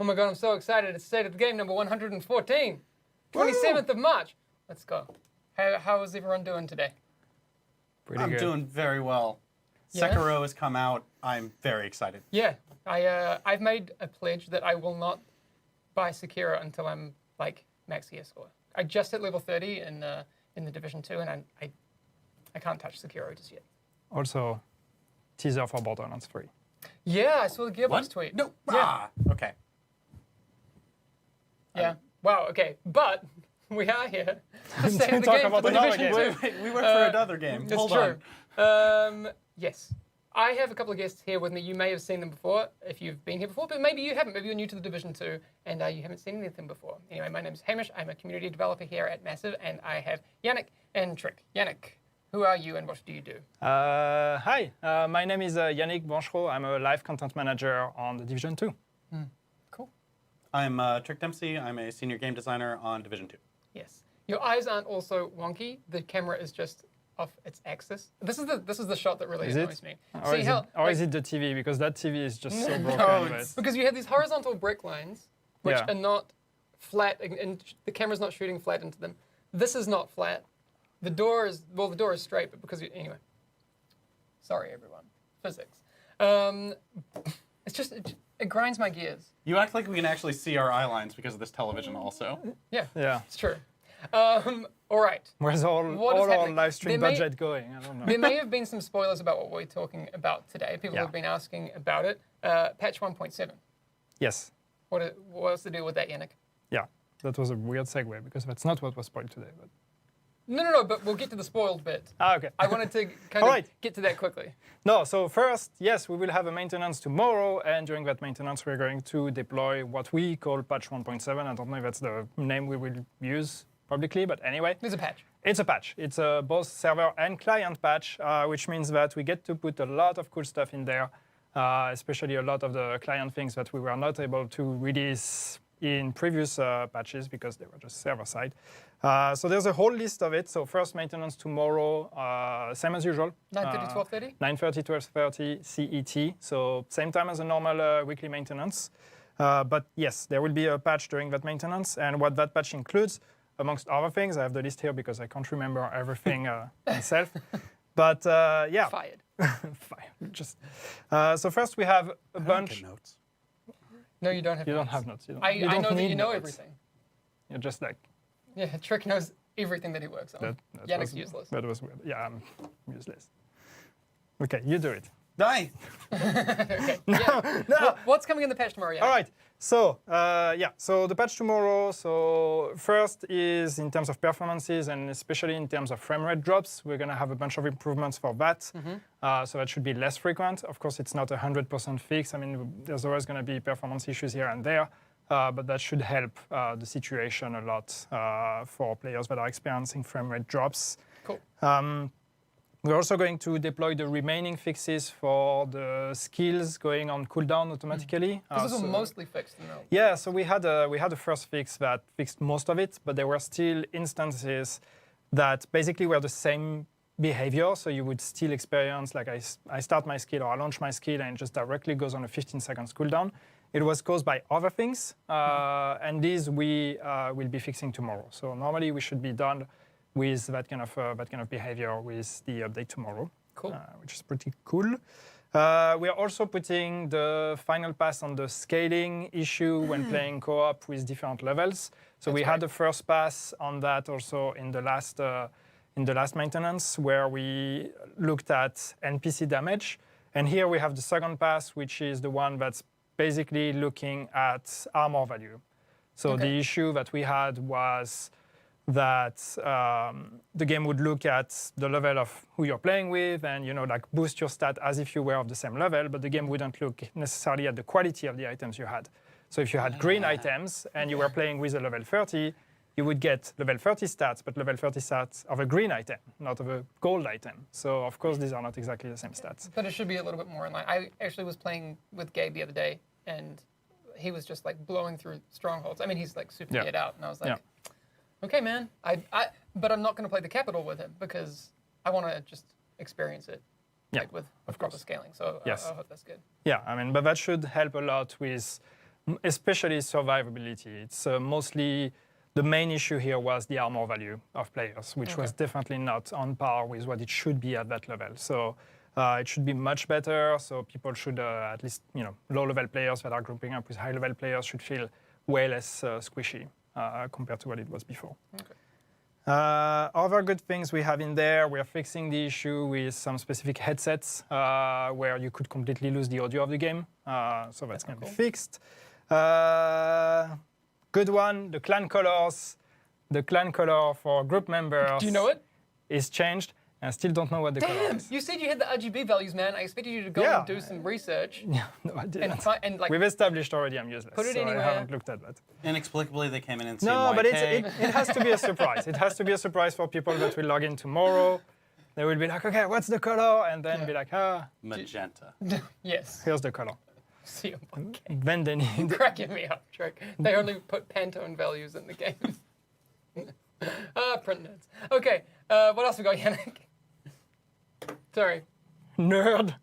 Oh my god, I'm so excited. It's State of the Game number 114. 27th of March. Let's go. How is everyone doing today? Pretty good. I'm doing very well. Yeah? Sekiro has come out. I'm very excited. Yeah. I've made a pledge that I will not buy Sekiro until I'm like max gear score. I just hit level 30 in the Division 2 and I can't touch Sekiro just yet. Also, teaser for Borderlands 3. Yeah, I saw the Gearbox tweet. No. Yeah. Okay. Yeah. Wow. Okay. But we are here to save the Talk game about for the another Division game. 2. Wait, we went for another game. It's Hold true. on. Yes. I have a couple of guests here with me. You may have seen them before if you've been here before, but maybe you haven't. Maybe you're new to the Division 2 and you haven't seen anything before. Anyway, my name's Hamish. I'm a community developer here at Massive, and I have Yannick and Trick. Yannick, who are you and what do you do? Hi, my name is Yannick Bonchereau. I'm a live content manager on the Division 2. Cool. I'm Trick Dempsey. I'm a senior game designer on Division 2. Yes. Your eyes aren't also wonky. The camera is just off its axis. This is the shot that really annoys me. Or is it the TV? Because that TV is just so broken. No, because you have these horizontal brick lines, which Yeah. are not flat, and the camera's not shooting flat into them. This is not flat. The door is straight, but because anyway. Sorry, everyone. Physics. It grinds my gears. You act like we can actually see our eye lines because of this television also. Yeah, it's true. All right. Where's all our live stream budget going? I don't know. There may have been some spoilers about what we're talking about today. People have been asking about it. Patch 1.7. Yes. What's the deal with that, Yannick? Yeah, that was a weird segue because that's not what was spoiled today. But No, but we'll get to the spoiled bit. okay. I wanted to kind of get to that quickly. No, so first, yes, we will have a maintenance tomorrow, and during that maintenance, we're going to deploy what we call patch 1.7. I don't know if that's the name we will use publicly, but anyway. There's a patch. It's a patch. It's a both server and client patch, which means that we get to put a lot of cool stuff in there, especially a lot of the client things that we were not able to release in previous patches because they were just server-side. So there's a whole list of it. So first maintenance tomorrow, same as usual. 9:30, 12:30? 9:30, 12:30 CET. So same time as a normal weekly maintenance. But yes, there will be a patch during that maintenance. And what that patch includes, amongst other things, I have the list here because I can't remember everything myself. But yeah. Fired. Fired. Just, so first we have a bunch. Notes. No, you don't have You notes. don't have notes. You don't, I you don't know that need you know notes. everything. You're just like... Yeah, Trick knows everything that he works on. Yannick's useless. That was weird. Yeah, I'm useless. Okay, you do it. Die! Okay. Yeah. What's coming in the patch tomorrow, Yannick? All right. So, so the patch tomorrow. So first is in terms of performances and especially in terms of frame rate drops, we're going to have a bunch of improvements for that. So that should be less frequent. Of course, it's not 100% fix. I mean, there's always going to be performance issues here and there. But that should help the situation a lot for players that are experiencing frame rate drops. Cool. We're also going to deploy the remaining fixes for the skills going on cooldown automatically. This is mostly fixed, no? Yeah, so we had a first fix that fixed most of it, but there were still instances that basically were the same behavior. So you would still experience, like I start my skill or I launch my skill and it just directly goes on a 15 seconds cooldown. It was caused by other things, and these we will be fixing tomorrow. So normally we should be done with that kind of behavior with the update tomorrow. Cool. Which is pretty cool. We are also putting the final pass on the scaling issue when playing co-op with different levels. So we had the first pass on that also in the last maintenance where we looked at NPC damage, and here we have the second pass, which is the one that's basically looking at armor value. So the issue that we had was that the game would look at the level of who you're playing with and, like boost your stat as if you were of the same level, but the game wouldn't look necessarily at the quality of the items you had. So if you had green items and you were playing with a level 30, you would get level 30 stats, but level 30 stats of a green item, not of a gold item. So of course, these are not exactly the same stats. But it should be a little bit more in line. I actually was playing with Gabe the other day, and he was just like blowing through strongholds. I mean, he's like super geared out, and I was like, okay, man. But I'm not going to play the capital with him because I want to just experience it, like with proper scaling. So I hope that's good. Yeah, I mean, but that should help a lot with especially survivability. It's mostly the main issue here was the armor value of players, which was definitely not on par with what it should be at that level. So it should be much better. So people should, at least low-level players that are grouping up with high-level players should feel way less squishy compared to what it was before. Okay. Other good things we have in there, we are fixing the issue with some specific headsets where you could completely lose the audio of the game. So that's going to be fixed. Good one, the clan colors. The clan color for group members. Do you know it? Is changed. I still don't know what the color is. You said you had the RGB values, man. I expected you to go and do some research. Yeah, no, I didn't. And like, we've established already I'm useless. Put it so anywhere. I haven't looked at that. Inexplicably, they came in and said, No, but it has to be a surprise. It has to be a surprise for people that will log in tomorrow. They will be like, okay, what's the color? And then be like, magenta. yes. here's the color. See, okay. Then they need... Cracking me up, Trick. They only put Pantone values in the game. Print nerds. Okay, what else we got, Yannick? Sorry. Nerd.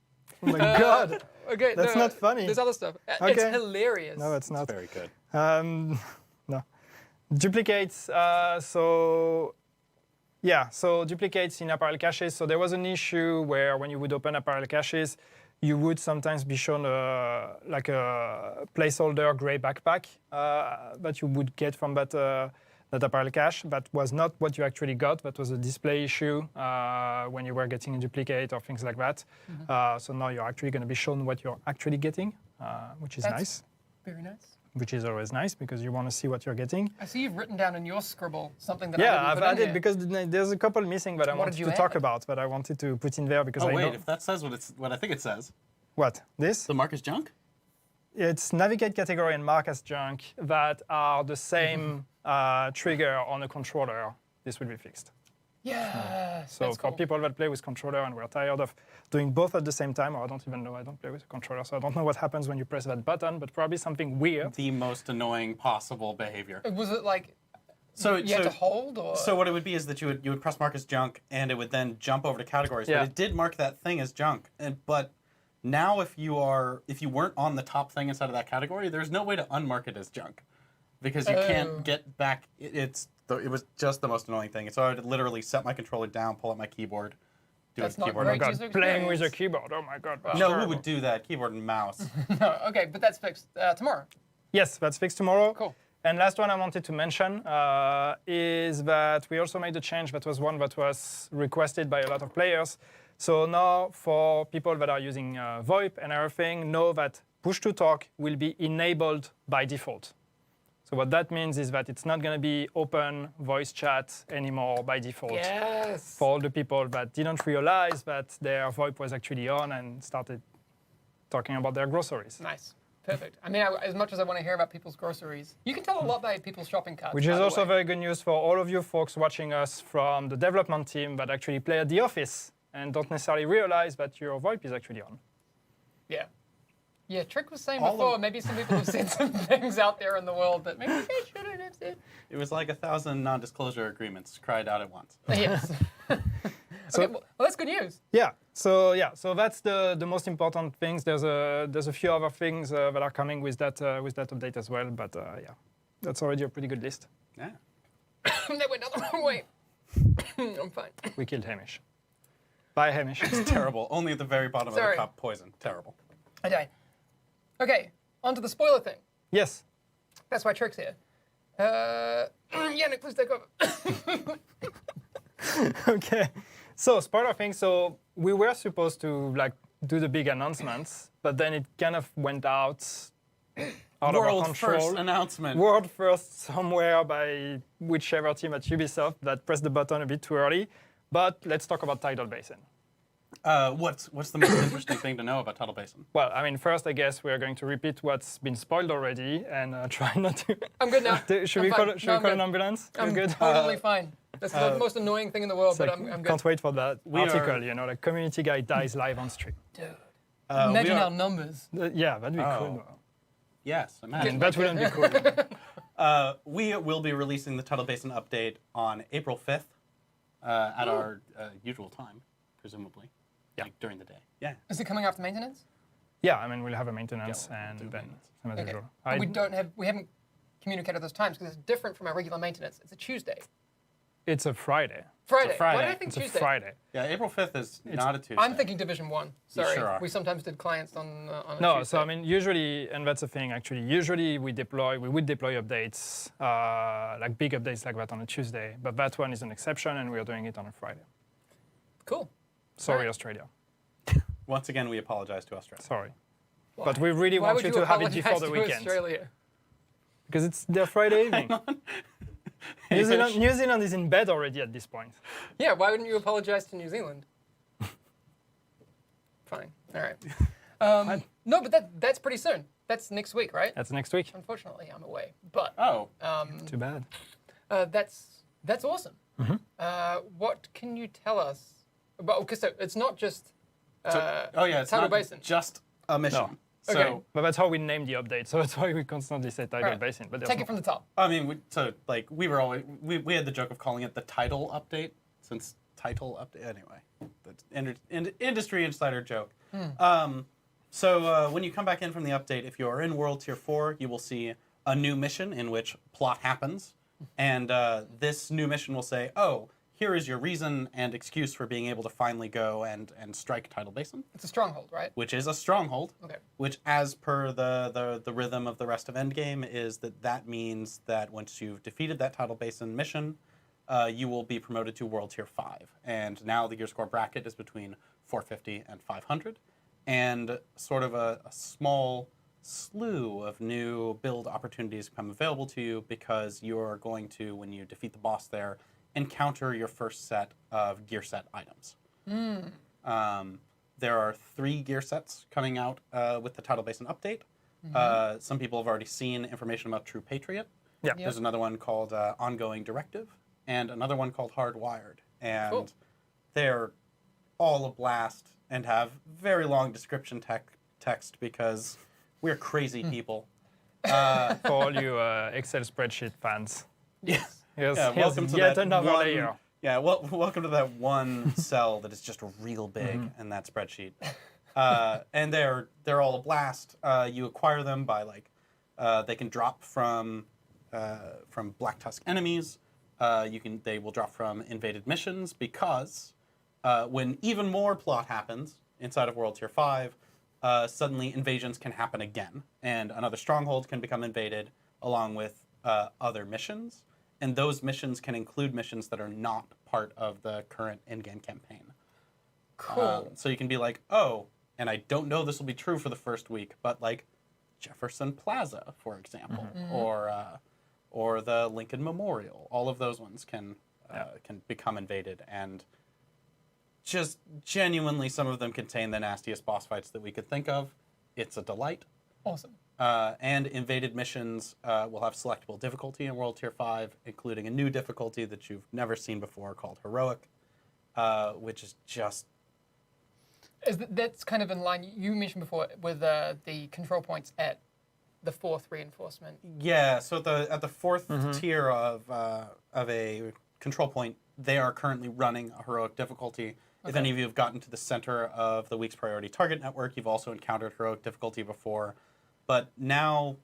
Oh my God. Okay, That's not funny. There's other stuff. Okay. It's hilarious. No, it's not. It's very good. No. Duplicates. So duplicates in apparel caches. So there was an issue where when you would open apparel caches, you would sometimes be shown like a placeholder gray backpack that you would get from that apparel cache. That was not what you actually got. That was a display issue when you were getting a duplicate or things like that. So now you're actually going to be shown what you're actually getting, which is nice. Very nice. Which is always nice because you want to see what you're getting. I see you've written down in your scribble something that I've added because there's a couple missing that I wanted to talk about, but I wanted to put in there because I know. If that says what I think it says. What? This? The mark as junk? It's navigate category and mark as junk that are the same trigger on a controller. This will be fixed. Yeah. So for people that play with controller and we're tired of doing both at the same time, or I don't even know, I don't play with a controller, so I don't know what happens when you press that button, but probably something weird. The most annoying possible behavior. Was it like so you had to hold? Or? So what it would be is that you would press mark as junk, and it would then jump over to categories. But it did mark that thing as junk. But now if you weren't on the top thing inside of that category, there's no way to unmark it as junk. Because you can't get back. It was just the most annoying thing. So I would literally set my controller down, pull out my keyboard, do a keyboard. Great oh my God, playing with a keyboard. Oh my God. No, who would do that? Keyboard and mouse. No, okay, but that's fixed tomorrow. Yes, that's fixed tomorrow. Cool. And last one I wanted to mention is that we also made a change that was one that was requested by a lot of players. So now for people that are using VoIP and everything, know that push to talk will be enabled by default. So what that means is that it's not going to be open voice chat anymore by default. Yes. For all the people that didn't realize that their VoIP was actually on and started talking about their groceries. Nice. Perfect. I mean, as much as I want to hear about people's groceries, you can tell a lot by people's shopping carts. Which is also very good news for all of you folks watching us from the development team that actually play at the office and don't necessarily realize that your VoIP is actually on. Yeah. Yeah, Trick was saying before, maybe some people have said some things out there in the world that maybe they shouldn't have said. It was like 1,000 non-disclosure agreements cried out at once. Yes. So, okay, well, that's good news. Yeah. So that's the most important things. There's a few other things that are coming with that update as well. But that's already a pretty good list. Yeah. They went down the wrong way. I'm fine. We killed Hamish. Bye, Hamish. It's terrible. Only at the very bottom of the cup, poison. Terrible. I died. Okay, on to the spoiler thing. Yes. That's why Trick's here. Yannick, please take over. Okay. So spoiler thing. So we were supposed to do the big announcements, but then it kind of went out of our control. First announcement. World first somewhere by whichever team at Ubisoft that pressed the button a bit too early. But let's talk about Tidal Basin. What's the most interesting thing to know about Tidal Basin? Well, I mean, first, I guess we're going to repeat what's been spoiled already and try not to... I'm good now. Should we call an ambulance? I'm good? Totally fine. That's the most annoying thing in the world, but I'm good. Can't wait for that article, like community guy dies live on stream. Dude. Imagine our numbers. Yeah, that'd be cool. Yes, imagine. That wouldn't be cool. We will be releasing the Tidal Basin update on April 5th at our usual time, presumably. Like during the day. Yeah. Is it coming after maintenance? Yeah, I mean, we'll have a maintenance Yeah, and we'll do then maintenance. same as Okay. usual. And we haven't communicated those times because it's different from our regular maintenance. It's a Tuesday. It's a Friday. Friday. Why Friday. did I think It's a Tuesday? Friday. Yeah, April 5th is not a Tuesday. I'm thinking Division 1. Sorry. sure are. We sometimes did clients on a No, Tuesday. so I mean, usually, and that's the thing actually, usually we would deploy updates, like big updates like that on a Tuesday, but that one is an exception and we are doing it on a Friday. Cool. Sorry, Right. Australia. Once again, we apologize to Australia. Sorry. Why? But we really Why want would you to have it apologize before the to weekend. Australia? Because it's their Friday evening. New Zealand is in bed already at this point. Yeah, why wouldn't you apologize to New Zealand? Fine. All right. No, but that's pretty soon. That's next week, right? That's next week. Unfortunately, I'm away. But Oh, Too bad. that's awesome. What can you tell us about? Because so it's not just it's Tidal not Basin. just a mission. No. So, Okay. But that's how we name the update, so that's why we constantly say Tidal Right. Basin. But there's Take no- it from the top. I mean, we were always we had the joke of calling it the title update since title update anyway. The industry insider joke. So when you come back in from the update, if you are in World Tier 4, you will see a new mission in which plot happens, and this new mission will say, "Oh, here is your reason and excuse for being able to finally go and strike Tidal Basin," It's a stronghold, right? which is a stronghold. Okay. Which, as per the rhythm of the rest of Endgame, is that means that once you've defeated that Tidal Basin mission, you will be promoted to World Tier 5. And now the gear score bracket is between 450 and 500. And sort of a small slew of new build opportunities become available to you because you are going to, when you defeat the boss there, encounter your first set of gear set items. There are 3 gear sets coming out with the Tidal Basin update. Some people have already seen information about True Patriot. Yeah. Yep. There's another one called Ongoing Directive, and another one called Hardwired. And Cool. they're all a blast and have very long description text because we're crazy people. For all you Excel spreadsheet fans. Yes. Here's welcome to yet that another one, layer. Yeah, welcome to that one cell that is just real big in that spreadsheet. And they're all a blast. You acquire them by they can drop from Black Tusk enemies. They will drop from invaded missions because when even more plot happens inside of World Tier 5, suddenly invasions can happen again, and another stronghold can become invaded along with other missions. And those missions can include missions that are not part of the current in-game campaign. Cool. So you can be like, oh, and I don't know this will be true for the first week, but like Jefferson Plaza, for example, or the Lincoln Memorial, all of those ones can become invaded, and just genuinely some of them contain the nastiest boss fights that we could think of. It's a delight. Awesome. And invaded missions will have selectable difficulty in World Tier 5, including a new difficulty that you've never seen before called Heroic, which is just... That's kind of in line, you mentioned before, with the control points at the 4th reinforcement. Yeah, so at the 4th tier of a control point, they are currently running a Heroic difficulty. If any of you have gotten to the center of the week's priority target network, you've also encountered Heroic difficulty before. But now,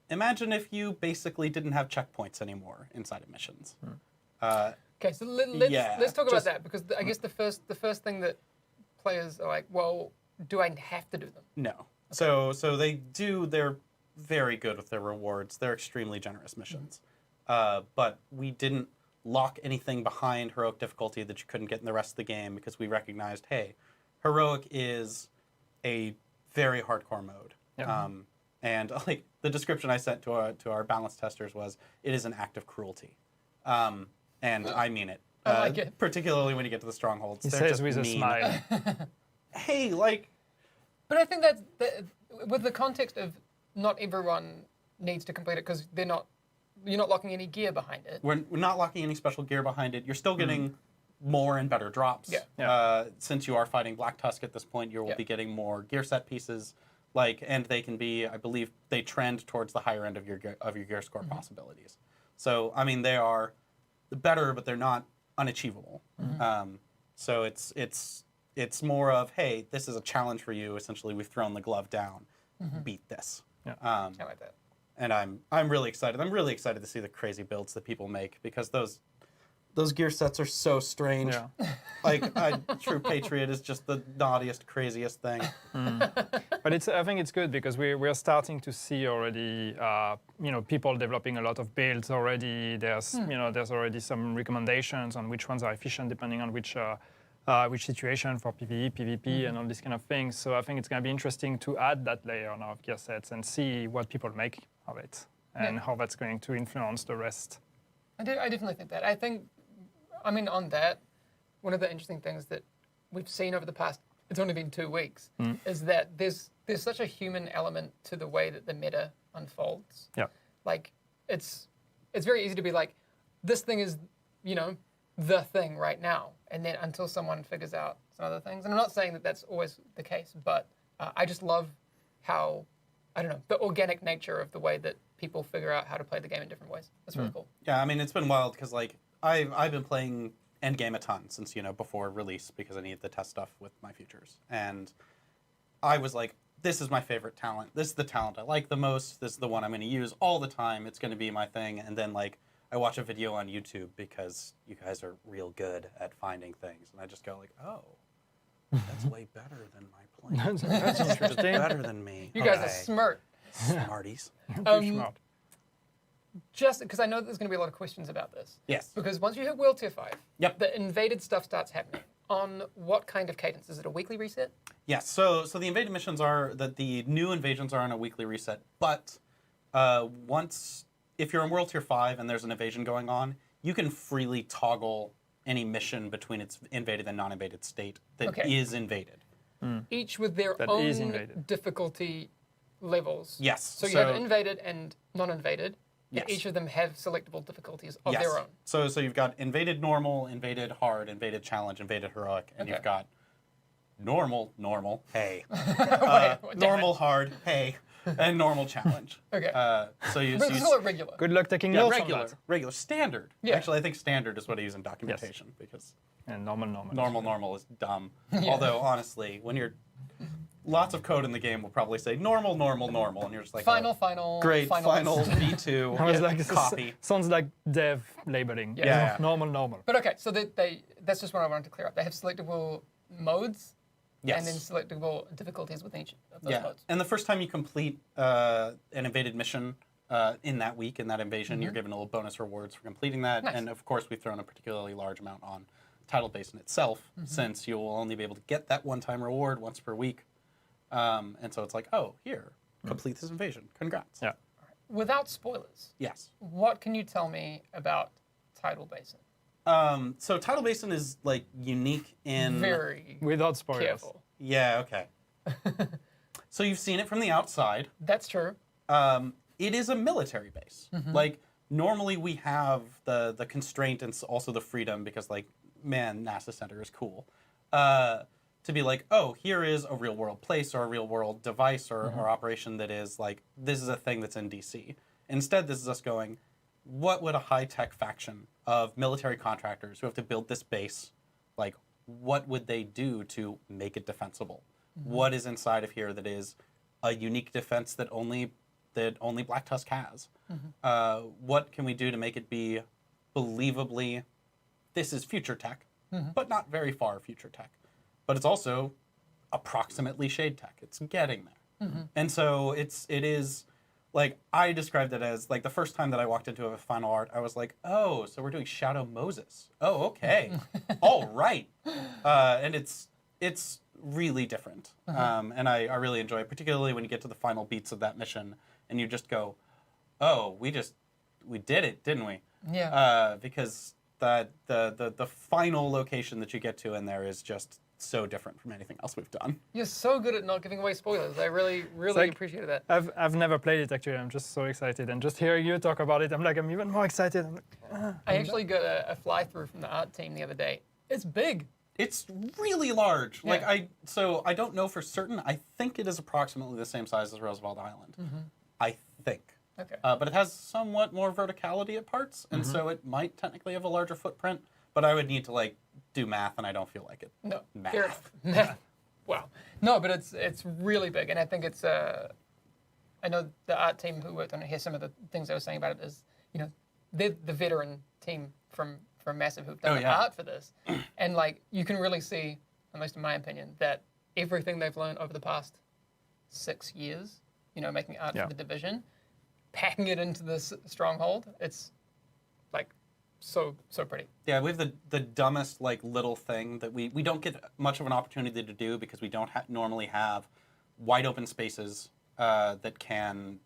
imagine if you basically didn't have checkpoints anymore inside of missions. Okay, so let's talk about just- that, because I guess the first thing that players are like, well, do I have to do them? No. So they're very good with their rewards. They're extremely generous missions. But we didn't lock anything behind Heroic difficulty that you couldn't get in the rest of the game because we recognized, hey, Heroic is a very hardcore mode. Yeah. And like the description I sent to our balance testers was, it is an act of cruelty. And I mean it. I like it. Particularly when you get to the strongholds. He They're says just with a mean. smile. Hey, like... But I think that with the context of not everyone needs to complete it because you're not locking any gear behind it. We're not locking any special gear behind it. You're still getting more and better drops. Yeah. Since you are fighting Black Tusk at this point, you will be getting more gear set pieces. And they can be, I believe, they trend towards the higher end of your gear score possibilities. So, I mean, they are better, but they're not unachievable. So it's It's more of, hey, this is a challenge for you. Essentially, we've thrown the glove down. Beat this. Yeah. I like that. And I'm really excited. I'm really excited to see the crazy builds that people make because those gear sets are so strange. Yeah. Like True Patriot is just the naughtiest, craziest thing. But I think it's good because we're starting to see already, people developing a lot of builds already. There's already some recommendations on which ones are efficient depending on which situation for PvE, PvP, and all these kind of things. So I think it's going to be interesting to add that layer now of gear sets and see what people make of it and how that's going to influence the rest. I definitely think that. On that, one of the interesting things that we've seen over the past, it's only been 2 weeks, is that there's such a human element to the way that the meta unfolds. Yeah. Like, it's very easy to be like, this thing is, the thing right now. And then until someone figures out some other things. And I'm not saying that that's always the case, but I just love how, the organic nature of the way that people figure out how to play the game in different ways. That's really cool. Yeah, it's been wild because, like, I've been playing Endgame a ton since, before release because I needed to test stuff with my futures. And I was like, this is my favorite talent. This is the talent I like the most. This is the one I'm going to use all the time. It's going to be my thing. And then, like, I watch a video on YouTube because you guys are real good at finding things. And I just go like, oh, that's way better than my plan. That's interesting. Better than me. You guys are smart. Smarties. Smart. Just because I know that there's going to be a lot of questions about this. Yes. Because once you hit World Tier 5, Yep. the invaded stuff starts happening. On what kind of cadence? Is it a weekly reset? Yes. So the invaded missions are that the new invasions are on a weekly reset. But if you're in World Tier 5 and there's an invasion going on, you can freely toggle any mission between its invaded and non-invaded state that is invaded. Each with their That own is invaded. difficulty levels. Yes. So you have invaded and non-invaded. Yes. And each of them have selectable difficulties of their own. So you've got invaded normal, invaded hard, invaded challenge, invaded heroic, and you've got normal, hey. Normal, hard, hey. And normal challenge. Okay. But it's still a regular. Good luck taking yeah, notes regular, on that. regular, standard. Yeah. Actually, I think standard is what I use in documentation because And normal. normal is dumb. Although honestly, when you're lots of code in the game will probably say normal, and you're just like Final. great final instant. V2 I was like, copy. Sounds like dev labeling. Yeah. Normal. But okay, so that's just what I wanted to clear up. They have selectable modes. Yes. And then selectable difficulties within each of those modes. And the first time you complete an invaded mission in that week, in that invasion, you're given a little bonus rewards for completing that. Nice. And of course, we've thrown a particularly large amount on Title Basin itself, since you will only be able to get that one-time reward once per week. And so it's like, oh, here, complete this invasion. Congrats. Yeah. Without spoilers, Yes. what can you tell me about Tidal Basin? So Tidal Basin is like unique in Very Without spoilers. careful. Yeah. Okay. So you've seen it from the outside. That's true. It is a military base. Like normally we have the constraint and also the freedom because like man, NASA Center is cool. To be like, oh, here is a real world place or a real world device or operation that is like this is a thing that's in DC. Instead, this is us going, what would a high-tech faction of military contractors who have to build this base, like, what would they do to make it defensible? What is inside of here that is a unique defense that only Black Tusk has? What can we do to make it be believably, this is future tech, but not very far future tech. But it's also approximately shade tech. It's getting there. And so it is... Like, I described it as, like, the first time that I walked into a final art, I was like, oh, so we're doing Shadow Moses. Oh, okay. All right. And it's really different. And I really enjoy it, particularly when you get to the final beats of that mission, and you just go, oh, we did it, didn't we? Yeah. Because the final location that you get to in there is just so different from anything else we've done. You're so good at not giving away spoilers. I really like, appreciated that. I've never played it actually. I'm just so excited, and just hearing you talk about it, I'm even more excited. I'm like, I actually got a fly through from the art team the other day. It's big. It's really large. Yeah. Like I don't know for certain. I think it is approximately the same size as Roosevelt Island. I think. Okay. But it has somewhat more verticality at parts, and so it might technically have a larger footprint. But I would need to like do math, and I don't feel like it. No, Math. fair enough. Wow. No, but it's really big, and I think it's. I know the art team who worked on it. Hear some of the things I was saying about it is, they're the veteran team from Massive who've done the art for this, and like you can really see, at least in my opinion, that everything they've learned over the past 6 years, making art for the Division, packing it into this stronghold. It's like so pretty. Yeah, we have the dumbest like little thing that we don't get much of an opportunity to do because we don't normally have wide open spaces that can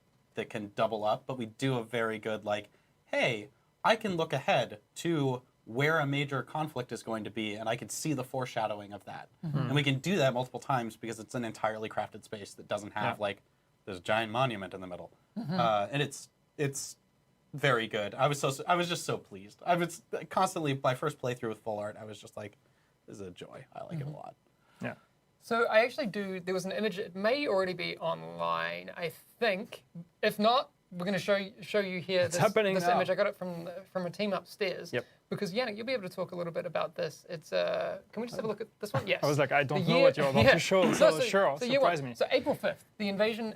double up, but we do a very good like, hey, I can look ahead to where a major conflict is going to be, and I can see the foreshadowing of that. And we can do that multiple times because it's an entirely crafted space that doesn't have like this giant monument in the middle, and it's very good. I was just so pleased. I was constantly, my first playthrough with full art, I was just like, this is a joy. I like it a lot. Yeah. So I actually there was an image, it may already be online, I think. If not, we're going to show you here this image. I got it from a team upstairs. Yep. Because Yannick, you'll be able to talk a little bit about this. It's can we just have a look at this one? Yes. I was like, I don't know what you're about to show, so sure, surprise me. So April 5th, the Invasion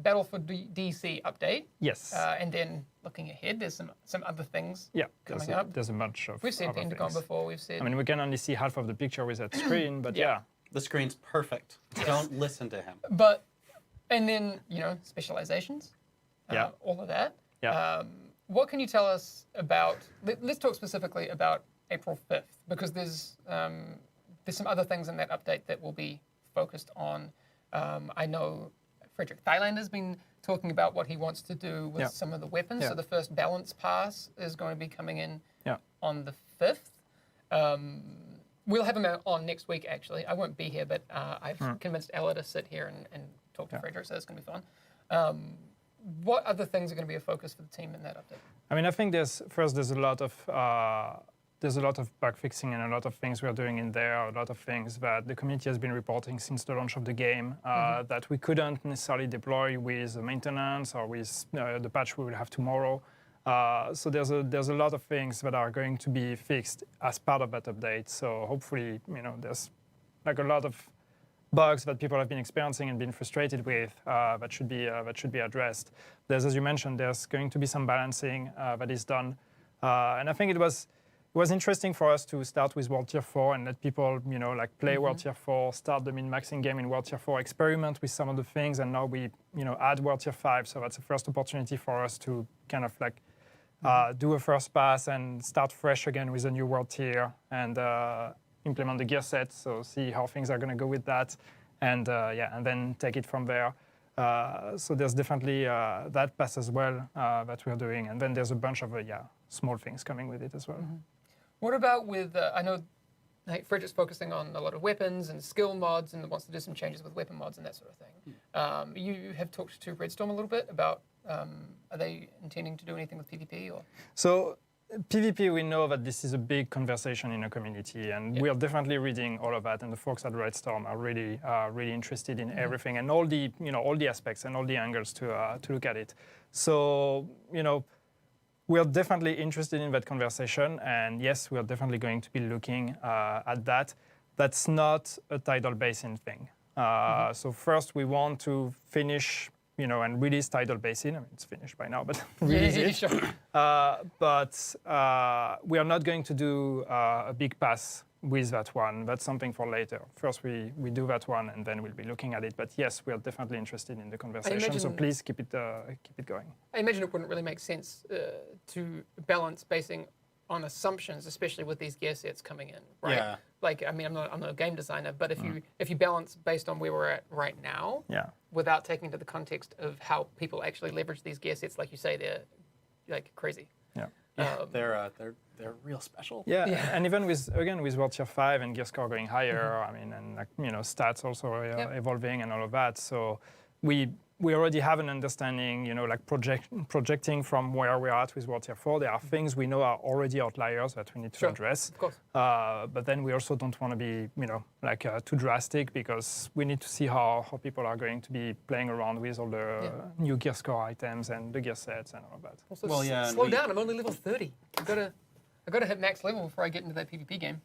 Battle for DC update. Yes. And then looking ahead, there's some other things coming up. There's a bunch of We've seen Pentagon before. We've seen. I mean, we can only see half of the picture with that screen, but yeah. The screen's perfect. Don't listen to him. But, and then, specializations. All of that. Yeah. What can you tell us about, let's talk specifically about April 5th, because there's some other things in that update that will be focused on. I know Frederick Thailand has been talking about what he wants to do with some of the weapons. So the first balance pass is going to be coming in on the 5th. We'll have him on next week, actually. I won't be here, but I've convinced Ella to sit here and talk to Frederick, so it's going to be fun. What other things are going to be a focus for the team in that update? I mean, I think there's a lot of bug fixing and a lot of things we're doing in there, a lot of things that the community has been reporting since the launch of the game that we couldn't necessarily deploy with the maintenance or with the patch we will have tomorrow. So there's a lot of things that are going to be fixed as part of that update. So hopefully, there's like a lot of bugs that people have been experiencing and been frustrated with that should be addressed. There's, as you mentioned, there's going to be some balancing that is done, and I think it was interesting for us to start with World Tier 4 and let people, play World Tier 4, start the min-maxing game in World Tier 4, experiment with some of the things, and now we, add World Tier 5. So that's the first opportunity for us to kind of do a first pass and start fresh again with a new World Tier and implement the gear set, so see how things are going to go with that, and and then take it from there. So there's definitely that pass as well that we're doing, and then there's a bunch of small things coming with it as well. What about with, I know Frederick's focusing on a lot of weapons and skill mods and wants to do some changes with weapon mods and that sort of thing. You have talked to Redstorm a little bit about, are they intending to do anything with PvP? Or? So PvP, we know that this is a big conversation in the community, and we are definitely reading all of that. And the folks at Redstorm are really interested in everything and all the aspects and all the angles to look at it. So we are definitely interested in that conversation, and yes, we are definitely going to be looking at that. That's not a tidal basin thing. So first, we want to finish. And release Tidal Basin. I mean, it's finished by now, but release it. Sure. But we are not going to do a big pass with that one. That's something for later. First, we do that one, and then we'll be looking at it. But yes, we are definitely interested in the conversation. So please keep it going. I imagine it wouldn't really make sense to balance basing on assumptions, especially with these gear sets coming in, right? Yeah. Like, I mean, I'm not a game designer, but if you balance based on where we're at right now, without taking into the context of how people actually leverage these gear sets, like you say, they're like crazy. They're real special. Yeah, and even with World Tier 5 and gear score going higher, I mean, and stats also evolving and all of that. So we already have an understanding, projecting from where we are at with World Tier 4. There are things we know are already outliers that we need to address. Of course. But then we also don't want to be, too drastic, because we need to see how people are going to be playing around with all the new gear score items and the gear sets and all of that. Also, slow down. I'm only level 30. I've got to hit max level before I get into that PvP game.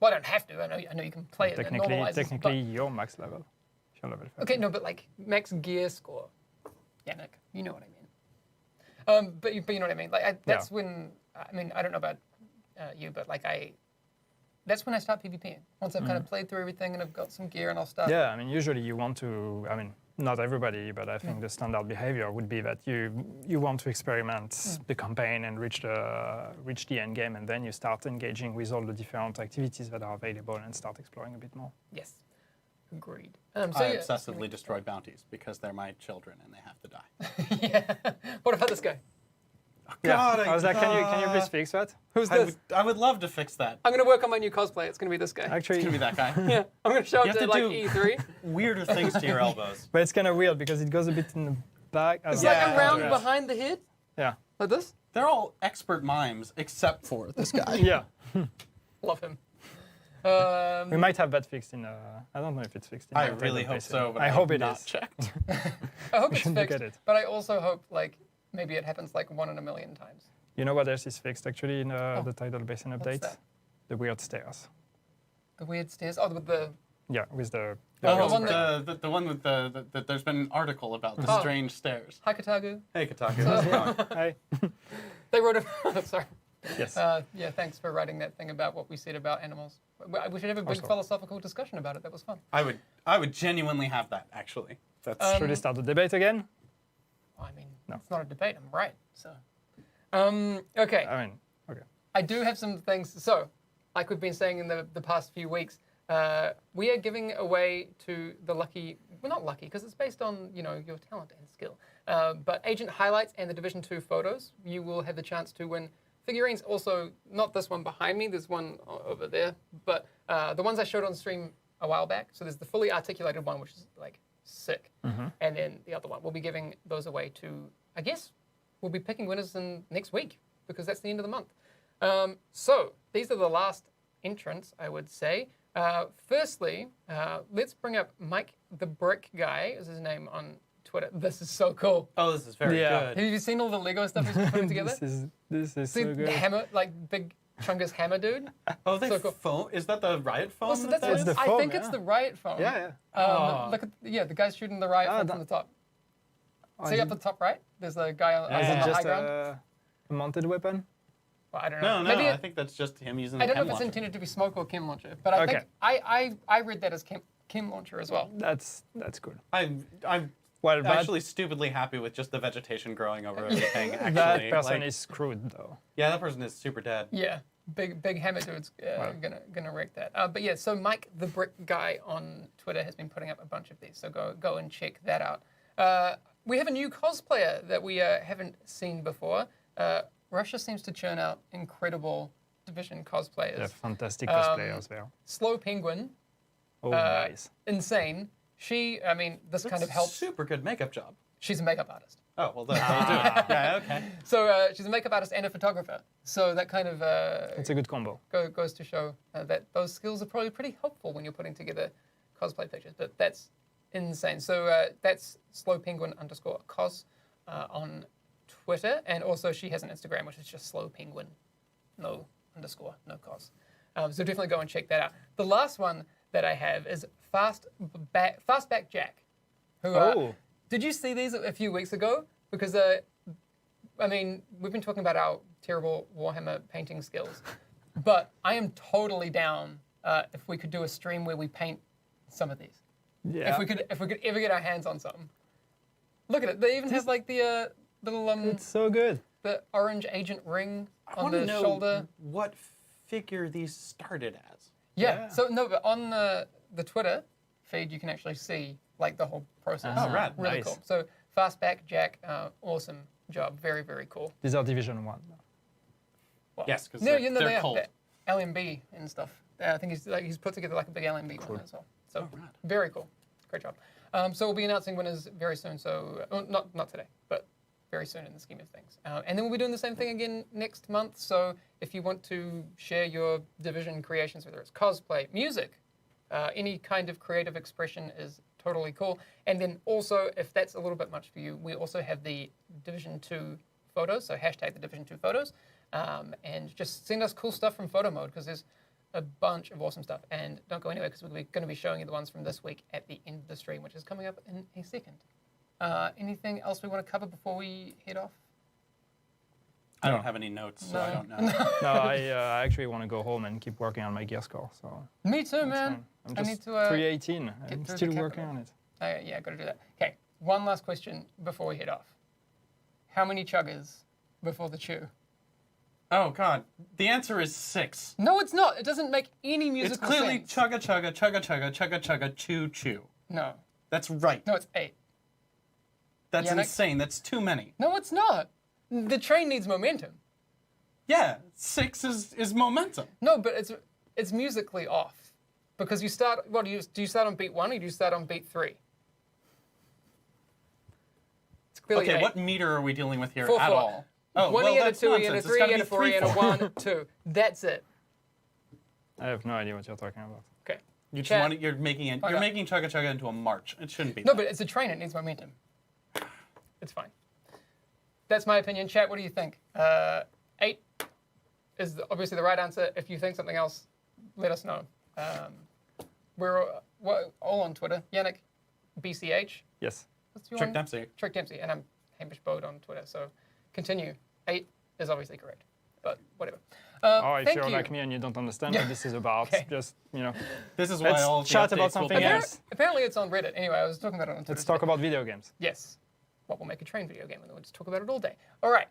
Well, I don't have to. I know you can play it. And normalize Technically, you're max level. You're level 50. Okay, no, but like max gear score. Yannick, you know what I mean. But you know what I mean. Like that's when I don't know about you, but like that's when I start PvPing. Once I've kind of played through everything and I've got some gear and I'll start. Yeah, I mean, usually you want to. I mean, not everybody, but I think the standard behavior would be that you want to experiment the campaign and reach the end game, and then you start engaging with all the different activities that are available and start exploring a bit more. Yes, agreed. I obsessively destroy bounties because they're my children and they have to die. Yeah. What about this guy? God, I was like, can you please fix that? Who's this? I would love to fix that. I'm gonna work on my new cosplay. It's gonna be this guy. Actually, It's gonna be that guy. Yeah, I'm gonna show You it have to to like do- E3. Weirder things to your elbows. but it's kind of weird because it goes a bit in the back. It's Yeah, like around yeah. behind the head, Yeah. like this. They're all expert mimes except for this guy. Yeah. Love him. We might have that fixed in. I don't know if it's fixed in. I the really title hope base. so, but I hope it not is. checked. I hope it's should look fixed, at it. but I also hope like maybe it happens like 1 in a million times. You know what else is fixed actually in the title basin update? that? The weird stairs. The weird stairs. Oh, with the Yeah, with the. Oh, one the one with the there's been an article about the Oh. strange stairs. Hakatagu. Hey, Kotaku, how's it going? Hi. They wrote a. Sorry. Yes. Yeah, thanks for writing that thing about what we said about animals. We should have a big Also. philosophical discussion about it. That was fun. I would genuinely have that actually. That's Should we start the debate again? Well, I mean, No. it's not a debate. I'm right. So. Okay. I mean, okay. I do have some things. So, like we've been saying in the past few weeks, we are giving away to the lucky. Well, not lucky because it's based on your talent and skill. But agent highlights and the Division 2 photos. You will have the chance to win figurines. Also, not this one behind me. There's one over there. But the ones I showed on stream a while back. So there's the fully articulated one, which is like sick, and then the other one. We'll be giving those away to. I guess we'll be picking winners in next week because that's the end of the month. So these are the last entrants, I would say. Firstly, let's bring up Mike the Brick Guy, is his name on Twitter. This is so cool. oh, this is very Yeah. good. Have you seen all the Lego stuff he's been putting together? This is See so good. the hammer, like big Chungus hammer dude. Oh, they So cool. foam? Is that the riot foam? Well, so that that's that the is? I foam, think it's yeah. the riot foam. Yeah, Oh. Look at the guy's shooting the riot foam that- from the top. Oh, See is up the top right? There's a guy on, Yeah, Is on it the just high ground. a mounted weapon? Well, I don't know. No, Maybe I think that's just him using the I don't know chem if it's launcher. intended to be smoke or chem launcher, but I Okay. think I read that as chem launcher as well. That's good. I'm Well, actually stupidly happy with just the vegetation growing over everything. Actually, that person like, is screwed though. yeah, that person is super dead. Yeah, big hammer dude's gonna wreck that. But yeah, so Mike the Brick Guy on Twitter has been putting up a bunch of these, so go and check that out. We have a new cosplayer that we haven't seen before. Russia seems to churn out incredible Division cosplayers. Yeah, fantastic cosplayers there. Slow Penguin, Oh, nice. insane. She, I mean, this kind of helps. Super good makeup job. She's a makeup artist. Oh well, that's how you do it. Yeah, okay. So she's a makeup artist and a photographer. So that kind of It's a good combo. goes to show that those skills are probably pretty helpful when you're putting together cosplay pictures. But that's insane. So that's slowpenguin_cos on Twitter. And also she has an Instagram, which is just slowpenguin, no underscore, no cos. So definitely go and check that out. The last one that I have is Fastback Jack. Who, did you see these a few weeks ago? Because, I mean, we've been talking about our terrible Warhammer painting skills, but I am totally down if we could do a stream where we paint some of these. Yeah. If we could ever get our hands on something. Look at it. They even have like the little It's so good. the orange agent ring I on want to the know shoulder. what figure these started as. Yeah. So no, but on the Twitter feed, you can actually see like the whole process. Oh, rad. Really Nice. cool. So Fastback Jack, awesome job. Very, very cool. These are Division 1. Well, Yes, because no, they're they cold. are. They're LMB and stuff. I think he's put together like a big LMB one as well. So rad. very cool. Great job. So we'll be announcing winners very soon. So not today, but very soon in the scheme of things. And then we'll be doing the same thing again next month. So if you want to share your Division creations, whether it's cosplay, music, any kind of creative expression is totally cool. And then also, if that's a little bit much for you, we also have the Division 2 photos. So hashtag the Division 2 photos. And just send us cool stuff from photo mode because there's a bunch of awesome stuff. And don't go anywhere because we're going to be showing you the ones from this week at the end of the stream, which is coming up in a second. Anything else we want to cover before we head off? I don't have any notes, so I don't know. No, I actually want to go home and keep working on my gear score. So Me too, man. fine. I'm I just need to 318. I'm through still the working capital. on it. yeah, got to do that. Okay, one last question before we head off. How many chuggers before the chew? Oh God, the answer is 6. No, it's not. It doesn't make any It's musical clearly sense. chugga chugga chugga chugga chugga chugga chew chew. No. That's right. No, it's 8. That's Yannick? insane. That's too many. No, it's not. The train needs momentum. Yeah, 6 is momentum. No, but it's musically off. Because you start, what do you start on beat 1 or do you start on beat 3? It's clearly Okay, 8. what meter are we dealing with here 4, at 4. all? Oh, 1 well, and a that's 2 and a nonsense. 3 It's and a 4 and a 1, 2. That's it. I have no idea what you're talking about. Okay. You're making chugga chugga into a march. It shouldn't be. No, that. but it's a train. It needs momentum. It's fine. That's my opinion. Chat, what do you think? 8 is obviously the right answer. If you think something else, let us know. We're all on Twitter. Yannick, BCH. Yes. What's your Trick one? Dempsey. Trick Dempsey. And I'm Homish Bode on Twitter. So continue. 8 is obviously correct. But whatever. Or if thank you're you. like me and you don't understand what this is about, Okay. just, This is why Let's all of the chat updates about will something be- else. Apparently it's on Reddit. Anyway, I was talking about it on Twitter. let's talk today. about video games. Yes. What will make a train video game, and then we'll just talk about it all day. All right.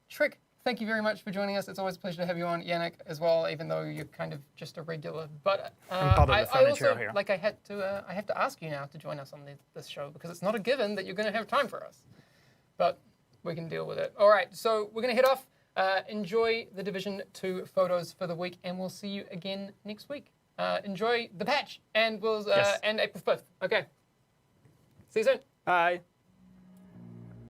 Trick, thank you very much for joining us. It's always a pleasure to have you on. Yannick as well, even though you're kind of just a regular. But I'm part of the I furniture also, here. like, I have to ask you now to join us on this show because it's not a given that you're going to have time for us. But we can deal with it. All right. So we're going to head off. Enjoy the Division 2 photos for the week, and we'll see you again next week. Enjoy the patch, and we'll Yes. and April 5th. Okay. See you soon. Bye.